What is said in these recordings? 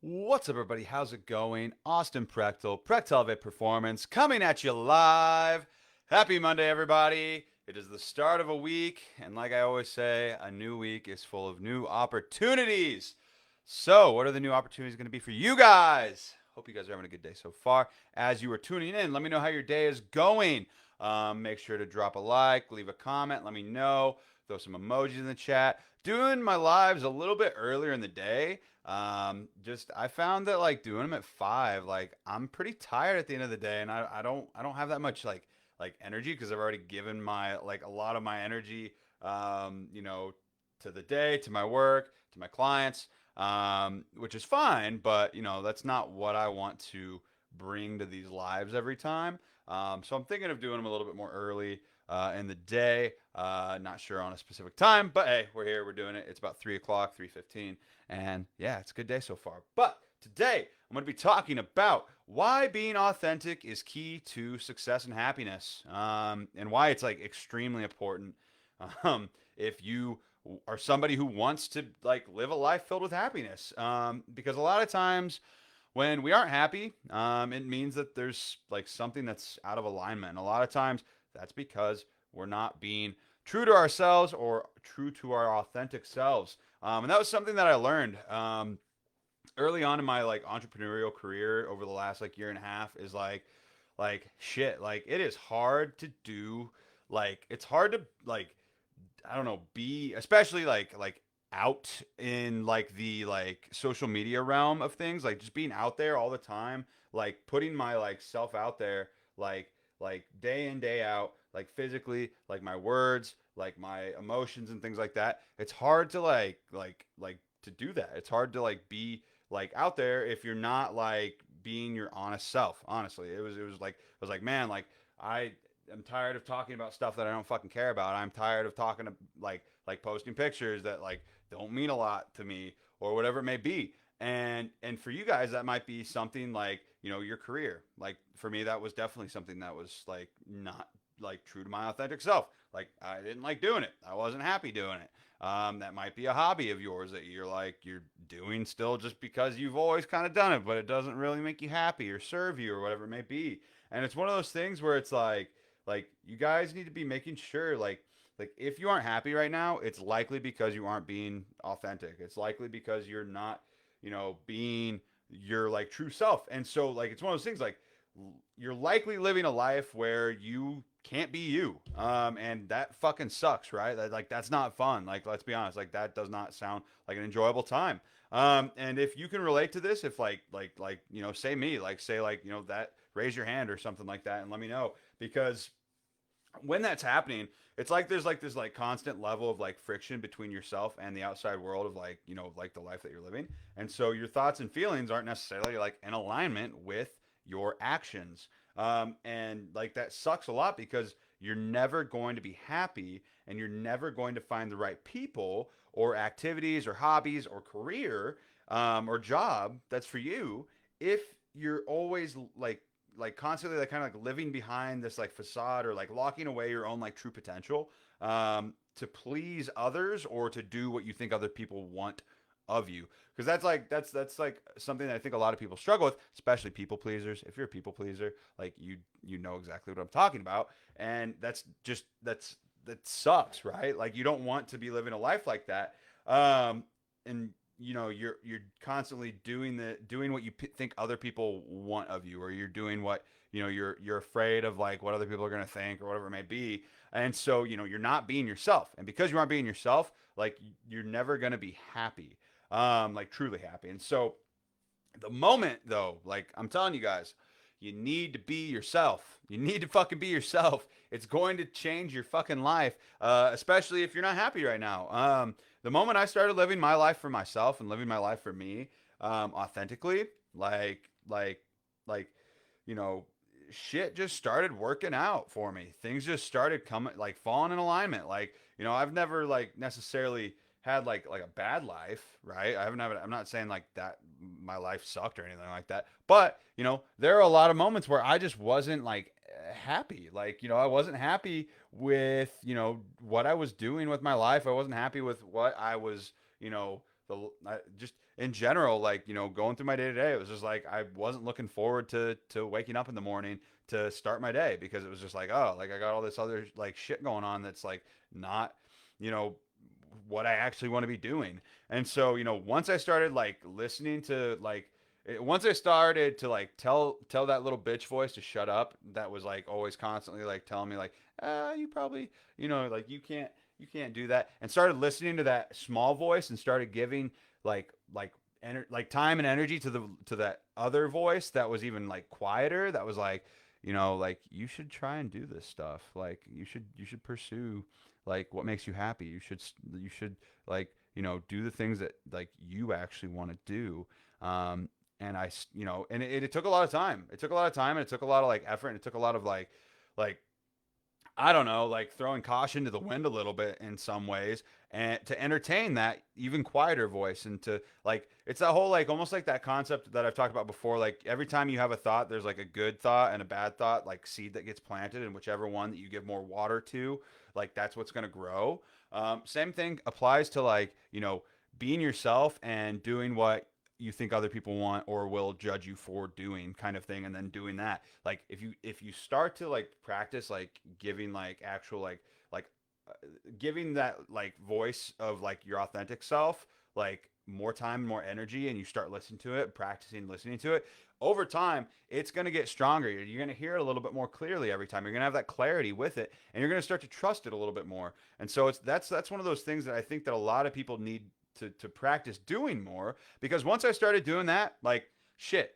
What's up, everybody? How's it going? Austin Prechtel, Prechtelve Performance, coming at you live. Happy Monday, everybody. It is the start of a week, and like I always say, a new week is full of new opportunities. So, what are the new opportunities going to be for you guys? Hope you guys are having a good day so far. As you are tuning in, let me know how your day is going. Make sure to drop a like, leave a comment, let me know, throw some emojis in the chat. Doing my lives a little bit earlier in the day, just I found that like doing them at 5, like I'm pretty tired at the end of the day, and I don't have that much like energy because I've already given my like a lot of my energy, you know, to the day, to my work, to my clients, which is fine, but you know that's not what I want to bring to these lives every time. So I'm thinking of doing them a little bit more early in the day. Not sure on a specific time, but hey, we're here. We're doing it. It's about 3 o'clock, 3:15, and yeah, it's a good day so far. But today, I'm going to be talking about why being authentic is key to success and happiness, and why it's like extremely important. If you are somebody who wants to like live a life filled with happiness, because a lot of times when we aren't happy, it means that there's like something that's out of alignment. And a lot of times that's because we're not being true to ourselves or true to our authentic selves. And that was something that I learned early on in my like entrepreneurial career over the last like year and a half is like shit, like it is hard to do, like it's hard to like I don't know, be especially like out in like the like social media realm of things, like just being out there all the time, like putting my like self out there, like day in day out, like physically, like my words, like my emotions and things like that. It's hard to like to do that. It's hard to like be like out there if you're not like being your honest self. Honestly, it was like man, like I I'm tired of talking about stuff that I don't fucking care about. I'm tired of talking to like posting pictures that like don't mean a lot to me or whatever it may be. And for you guys that might be something like, you know, your career. Like for me that was definitely something that was like not like true to my authentic self. Like I didn't like doing it. I wasn't happy doing it. That might be a hobby of yours that you're doing still just because you've always kind of done it, but it doesn't really make you happy or serve you or whatever it may be. And it's one of those things where it's like you guys need to be making sure like if you aren't happy right now, it's likely because you aren't being authentic. It's likely because you're not, you know, being your like true self. And so like it's one of those things like you're likely living a life where you can't be you. And that fucking sucks, right? Like that's not fun. Like let's be honest, like that does not sound like an enjoyable time. And if you can relate to this, if like you know, say me, like say like you know that raise your hand or something like that and let me know because when that's happening, it's like there's like this like constant level of like friction between yourself and the outside world of like, you know, like the life that you're living. And so your thoughts and feelings aren't necessarily like in alignment with your actions. And like that sucks a lot because you're never going to be happy and you're never going to find the right people or activities or hobbies or career or job that's for you if you're always like constantly like kind of like living behind this like facade or like locking away your own like true potential to please others or to do what you think other people want of you, because that's like something that I think a lot of people struggle with, especially people pleasers. If you're a people pleaser, like you know exactly what I'm talking about, and that's just that sucks, right? Like you don't want to be living a life like that. And you know you're constantly doing what you think other people want of you, or you're doing what you know you're afraid of like what other people are going to think or whatever it may be. And so you know you're not being yourself, and because you aren't being yourself, like you're never going to be happy, like truly happy. And so the moment though, like I'm telling you guys, you need to be yourself. You need to fucking be yourself. It's going to change your fucking life, especially if you're not happy right now. The moment I started living my life for myself and living my life for me, authentically, like, like, you know, shit just started working out for me. Things just started coming, like falling in alignment. Like, you know, I've never like necessarily had like a bad life, right? I haven't had, I'm not saying like that my life sucked or anything like that. But, you know, there are a lot of moments where I just wasn't like happy. Like, you know, I wasn't happy with, you know, what I was doing with my life. I wasn't happy with what I was, you know, just in general, like, you know, going through my day to day, it was just like I wasn't looking forward to waking up in the morning to start my day because it was just like, oh, like I got all this other like shit going on that's like not, you know, what I actually want to be doing. And so, you know, once I started like listening to like once I started to like tell that little bitch voice to shut up, that was like always constantly like telling me like, you probably, you know, like you can't do that, and started listening to that small voice and started giving like like time and energy to that other voice that was even like quieter, that was like, you know, like you should try and do this stuff, like you should pursue like what makes you happy, you should like, you know, do the things that like you actually want to do. And you know, and it took a lot of time, it took a lot of time, and it took a lot of like effort, and it took a lot of like I don't know, like throwing caution to the wind a little bit in some ways, and to entertain that even quieter voice, and to like, it's that whole like almost like that concept that I've talked about before. Like every time you have a thought, there's like a good thought and a bad thought, like seed that gets planted, and whichever one that you give more water to, like that's what's going to grow. Same thing applies to like, you know, being yourself and doing what you think other people want or will judge you for doing, kind of thing, and then doing that. Like if you start to like practice like giving like actual like uh, giving that like voice of like your authentic self like more time, more energy, and you start listening to it, practicing listening to it, over time it's going to get stronger. You're going to hear it a little bit more clearly every time. You're going to have that clarity with it, and you're going to start to trust it a little bit more. And so it's that's one of those things that I think that a lot of people need to practice doing more, because once I started doing that, like shit,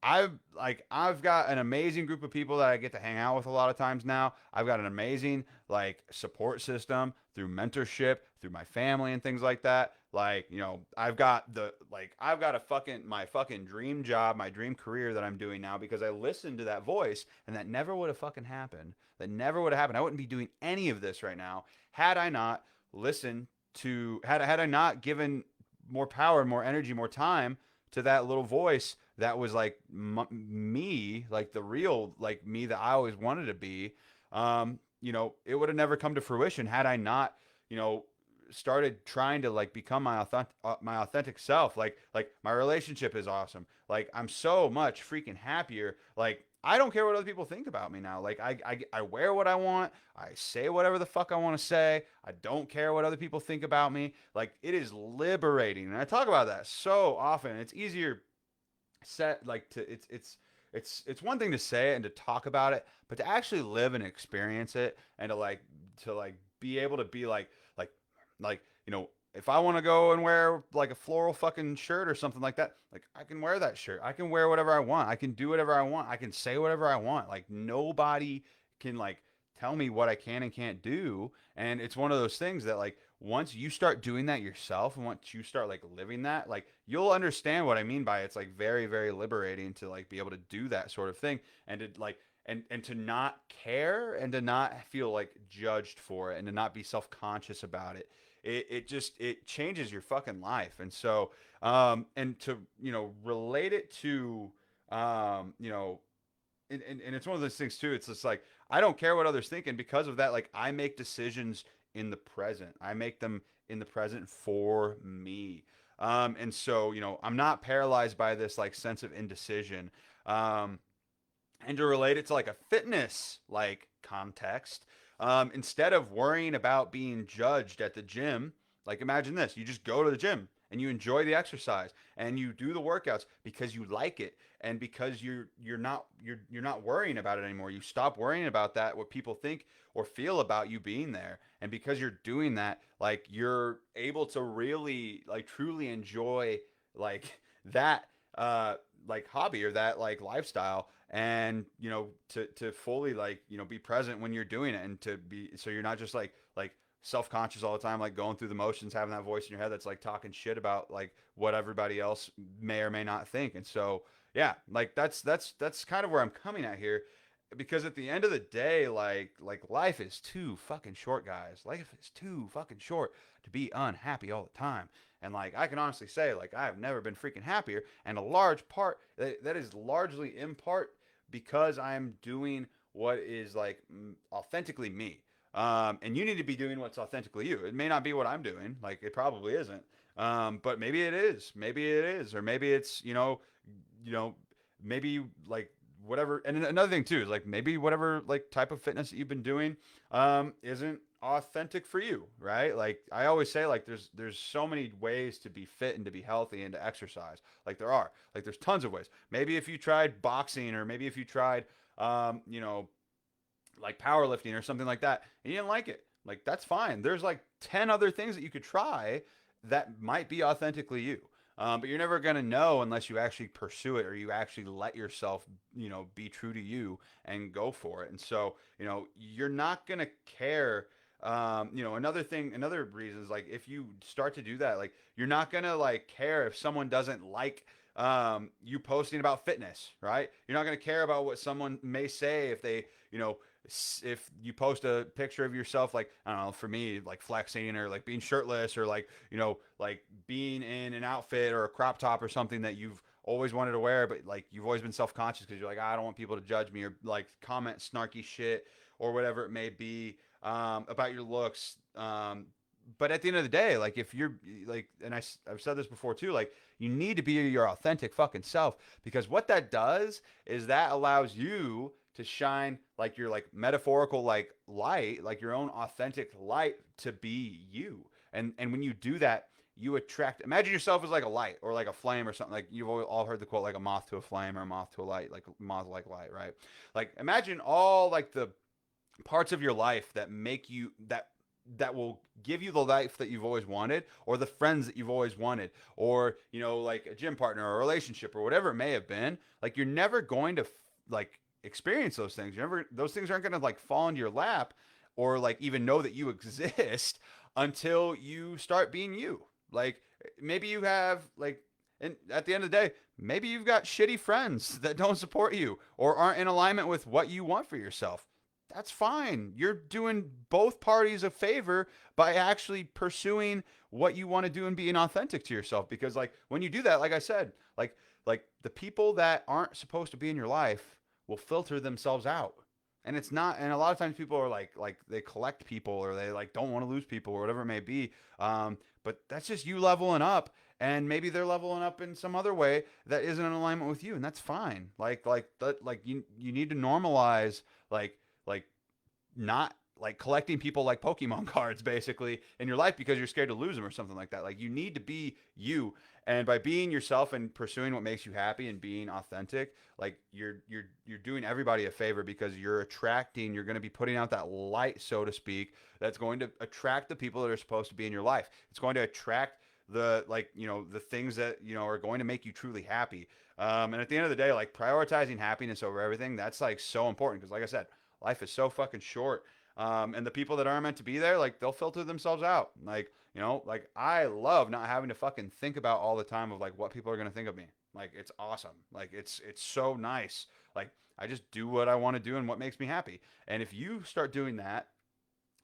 I've got an amazing group of people that I get to hang out with a lot of times now. I've got an amazing like support system through mentorship, through my family and things like that. Like, you know, I've got a fucking my fucking dream job, my dream career that I'm doing now because I listened to that voice, and that never would have fucking happened. That never would have happened. I wouldn't be doing any of this right now had I not listened to had I not given more power, more energy, more time to that little voice that was like me, like the real like me that I always wanted to be. You know, it would have never come to fruition had I not, you know, started trying to like become my authentic self. Like my relationship is awesome. Like I'm so much freaking happier. Like I don't care what other people think about me now. Like I wear what I want. I say whatever the fuck I want to say. I don't care what other people think about me. Like it is liberating. And I talk about that so often. It's easier set like to it's one thing to say it and to talk about it, but to actually live and experience it, and to like be able to be like, you know, if I want to go and wear like a floral fucking shirt or something like that, like I can wear that shirt. I can wear whatever I want. I can do whatever I want. I can say whatever I want. Like nobody can like tell me what I can and can't do. And it's one of those things that like once you start doing that yourself, and once you start like living that, like you'll understand what I mean by it. It's like very, very liberating to like be able to do that sort of thing, and to like and to not care, and to not feel like judged for it, and to not be self-conscious about it. It just it changes your fucking life. And so and to, you know, relate it to you know, and it's one of those things too. It's just like I don't care what others think, and because of that, like I make decisions in the present. I make them in the present for me. And so, you know, I'm not paralyzed by this like sense of indecision. Um, and to relate it to like a fitness like context, instead of worrying about being judged at the gym, like imagine this: you just go to the gym and you enjoy the exercise and you do the workouts because you like it, and because you're not worrying about it anymore. You stop worrying about that, what people think or feel about you being there, and because you're doing that, like you're able to really like truly enjoy like that like hobby or that like lifestyle, and you know, to fully like, you know, be present when you're doing it, and to be so you're not just like self-conscious all the time, like going through the motions, having that voice in your head that's like talking shit about like what everybody else may or may not think. And so yeah, like that's kind of where I'm coming at here, because at the end of the day, like life is too fucking short, guys. Life is too fucking short to be unhappy all the time. And like I can honestly say, like I have never been freaking happier, and a large part that is largely in part because I'm doing what is like authentically me. And you need to be doing what's authentically you. It may not be what I'm doing, like it probably isn't, But maybe it is. Maybe it is. Or maybe it's, you know, maybe like whatever. And another thing too is like maybe whatever like type of fitness that you've been doing isn't authentic for you, right? Like I always say, like there's so many ways to be fit and to be healthy and to exercise. Like there are. Like there's tons of ways. Maybe if you tried boxing, or maybe if you tried you know, like powerlifting or something like that, and you didn't like it, like that's fine. There's like 10 other things that you could try that might be authentically you. But you're never going to know unless you actually pursue it, or you actually let yourself, be true to you and go for it. And so, you're not going to care. Another reason is like if you start to do that, like you're not going to like care if someone doesn't like you posting about fitness, right? You're not going to care about what someone may say if they, if you post a picture of yourself, like I don't know, for me, like flexing or like being shirtless or like like being in an outfit or a crop top or something that you've always wanted to wear, but like you've always been self-conscious because you're like, I don't want people to judge me or like comment snarky shit or whatever it may be about your looks. But at the end of the day, like if you're like, and I've said this before too, like you need to be your authentic fucking self, because what that does is that allows you to shine like your like metaphorical like light, like your own authentic light to be you. And when you do that, you attract. Imagine yourself as like a light or like a flame or something. Like you've all heard the quote, like a moth to a flame or a moth to a light, like moth like light, right? Like imagine all like the parts of your life that make you that will give you the life that you've always wanted, or the friends that you've always wanted, or like a gym partner or a relationship or whatever it may have been. Like you're never going to like experience those things. Those things aren't going to like fall into your lap or like even know that you exist until you start being you. Like maybe you have like, and at the end of the day, maybe you've got shitty friends that don't support you or aren't in alignment with what you want for yourself. That's fine. You're doing both parties a favor by actually pursuing what you want to do and being authentic to yourself. Because like when you do that, like I said, like the people that aren't supposed to be in your life will filter themselves out. And it's not, and a lot of times people are like they collect people or they like don't want to lose people or whatever it may be. But that's just you leveling up, and maybe they're leveling up in some other way that isn't in alignment with you, and that's fine. You need to normalize like not like collecting people like Pokemon cards basically in your life because you're scared to lose them or something like that. Like you need to be you, and by being yourself and pursuing what makes you happy and being authentic, like you're doing everybody a favor, because you're going to be putting out that light, so to speak, that's going to attract the people that are supposed to be in your life. It's going to attract the the things that are going to make you truly happy. And at the end of the day, like prioritizing happiness over everything, that's like so important, because like I said, life is so fucking short. And the people that aren't meant to be there, like they'll filter themselves out. Like, like I love not having to fucking think about all the time of like what people are going to think of me. Like, it's awesome. Like, it's so nice. Like, I just do what I want to do and what makes me happy. And if you start doing that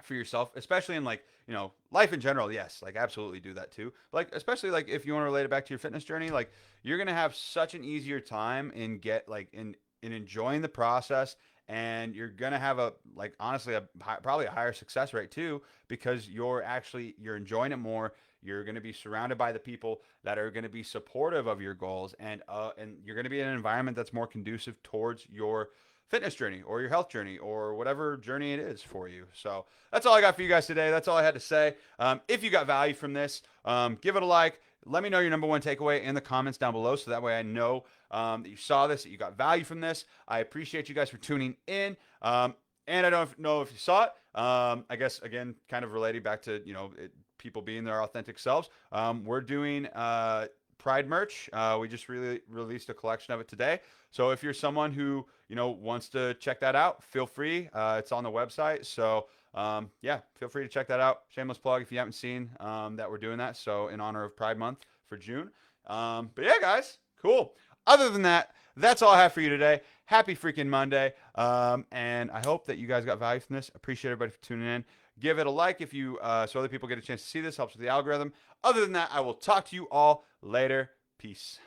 for yourself, especially in like, life in general, yes, like absolutely do that too. Like, especially like if you want to relate it back to your fitness journey, like you're going to have such an easier time in enjoying the process, and you're gonna have a like honestly probably a higher success rate too, because you're enjoying it more. You're gonna be surrounded by the people that are gonna be supportive of your goals, and you're gonna be in an environment that's more conducive towards your fitness journey or your health journey or whatever journey it is for you. So that's all I got for you guys today. That's all I had to say. If you got value from this, give it a like. Let me know your number one takeaway in the comments down below, so that way I know that you saw this, that you got value from this. I appreciate you guys for tuning in. And I don't know if you saw it. I guess, again, kind of relating back to, people being their authentic selves. We're doing Pride merch. We just really released a collection of it today. So if you're someone who, wants to check that out, feel free. It's on the website. So yeah, feel free to check that out. Shameless plug if you haven't seen that we're doing that. So in honor of Pride Month for June. But yeah, guys, cool. Other than that, that's all I have for you today. Happy freaking Monday. And I hope that you guys got value from this. Appreciate everybody for tuning in. Give it a like if you so other people get a chance to see this. Helps with the algorithm. Other than that, I will talk to you all later. Peace.